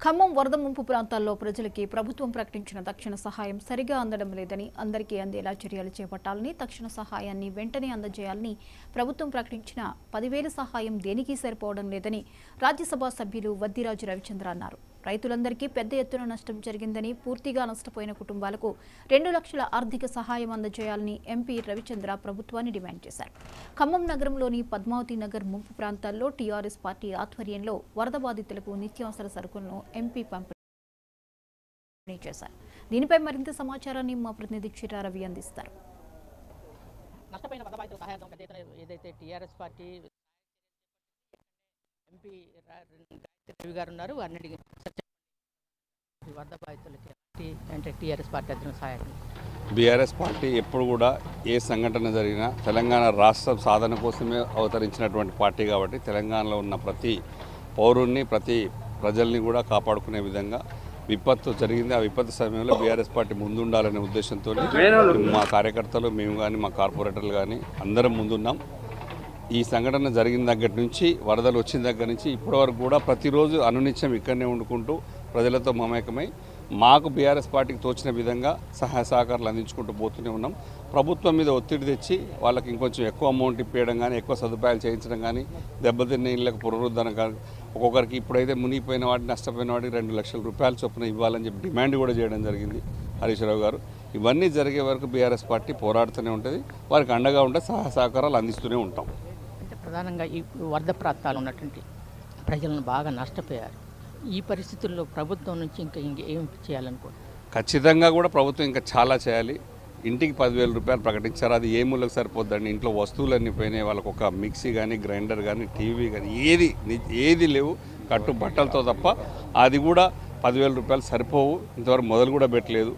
ఖమ్మం వరద ముంపు ప్రాంతాల్లో ప్రజలకి ప్రభుత్వం ప్రకటించిన తక్షణ సహాయం సరిగా అందడం లేదని, అందరికీ అందేలా చర్యలు చేపట్టాలని, తక్షణ సహాయాన్ని వెంటనే అందజేయాలని, ప్రభుత్వం ప్రకటించిన 10,000 సహాయం దేనికి సరిపోవడం లేదని రాజ్యసభ సభ్యులు వద్దిరాజు రవిచంద్ర అన్నారు. రైతులందరికీ పెద్ద ఎత్తున నష్టం జరిగిందని, పూర్తిగా నష్టపోయిన కుటుంబాలకు 2 లక్షల ఆర్థిక సహాయం అందజేయాలని ఎంపీ రవిచంద్ర ప్రభుత్వాన్ని డిమాండ్ చేశారు. ఖమ్మం నగరంలోని పద్మావతి నగర్ ముంపు ప్రాంతాల్లో టీఆర్ఎస్ పార్టీ ఆధ్వర్యంలో వరద బాధితులకు నిత్యావసర సరుకులను ఎంపీ పంపిణీ చేశారు. దీనిపై మరింత సమాచారాన్ని మా ప్రతినిధి చిరా రవి అందిస్తారు. నష్టపోయిన వరద బాధితుల సహాయార్థం పెద్ద ఎత్తున ఏదైతే టీఆర్ఎస్ పార్టీ ఎంపీ రవి గారు ఉన్నారు వారిని వరద బాధితులకి అంటే టీఆర్ఎస్ పార్టీ అధ్యక్షుల సహాయం. బీఆర్ఎస్ పార్టీ ఎప్పుడు కూడా ఏ సంఘటన జరిగినా తెలంగాణ రాష్ట్ర సాధన కోసమే అవతరించినటువంటి పార్టీ కాబట్టి తెలంగాణలో ఉన్న ప్రతి పౌరుణ్ణి ప్రతి ప్రజల్ని కూడా కాపాడుకునే విధంగా విపత్తు జరిగింది. ఆ విపత్తు సమయంలో బీఆర్ఎస్ పార్టీ ముందుండాలనే ఉద్దేశంతో మా కార్యకర్తలు మేము కానీ మా కార్పొరేటర్లు కానీ అందరం ముందున్నాం. ఈ సంఘటన జరిగిన దగ్గర నుంచి వరదలు వచ్చిన దగ్గర నుంచి ఇప్పటివరకు కూడా ప్రతిరోజు అనునిత్యం ఇక్కడనే వండుకుంటూ ప్రజలతో మమేకమై మాకు బీఆర్ఎస్ పార్టీకి తోచిన విధంగా సహాయ సహకారాలు అందించుకుంటూ పోతూనే ఉన్నాం. ప్రభుత్వం మీద ఒత్తిడి తెచ్చి వాళ్ళకి ఇంకొంచెం ఎక్కువ అమౌంట్ ఇప్పేయడం కానీ ఎక్కువ సదుపాయాలు చేయించడం కానీ దెబ్బతిన్న ఇళ్ళకు పునరుద్ధరణ కానీ ఒక్కొక్కరికి ఇప్పుడైతే మునిగిపోయిన వాటిని నష్టపోయిన వాటికి 2 లక్షల రూపాయల చొప్పున ఇవ్వాలని చెప్పి డిమాండ్ కూడా చేయడం జరిగింది హరీష్ రావు గారు. ఇవన్నీ జరిగే వరకు బీఆర్ఎస్ పార్టీ పోరాడుతూనే ఉంటుంది. వారికి అండగా ఉంటే సహాయ సహకారాలు అందిస్తూనే ఉంటాం. అంటే ప్రధానంగా ఈ వరద ప్రాంతాలు ఉన్నటువంటి ప్రజలను బాగా నష్టపోయారు. ఈ పరిస్థితుల్లో ప్రభుత్వం నుంచి ఇంకా ఏం చేయాలనుకో? ఖచ్చితంగా కూడా ప్రభుత్వం ఇంకా చాలా చేయాలి. ఇంటికి 10,000 రూపాయలు ప్రకటించారు. అది ఏ మూలకు సరిపోద్దండి. ఇంట్లో వస్తువులన్నీ పోయినాయి. వాళ్ళకు ఒక మిక్సీ కానీ గ్రైండర్ కానీ టీవీ కానీ ఏది లేవు కట్టు బట్టలతో తప్ప. అది కూడా 10,000 రూపాయలు సరిపోవు. ఇంతవరకు మొదలు కూడా పెట్టలేదు.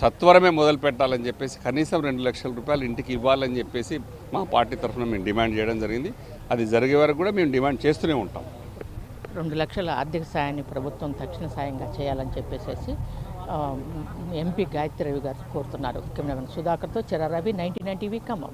సత్వరమే మొదలు పెట్టాలని చెప్పేసి కనీసం 2 లక్షల రూపాయలు ఇంటికి ఇవ్వాలని చెప్పేసి మా పార్టీ తరఫున మేము డిమాండ్ చేయడం జరిగింది. అది జరిగే వరకు కూడా మేము డిమాండ్ చేస్తూనే ఉంటాం. 2 లక్షల ఆర్థిక సాయాన్ని ప్రభుత్వం తక్షణ సాయంగా చేయాలని చెప్పేసి ఎంపీ గాయత్రి రవి గారు కోరుతున్నారు. కెమెరామెన్ సుధాకర్తో చిరా రవి, 99 టీవీ ఖమ్మం.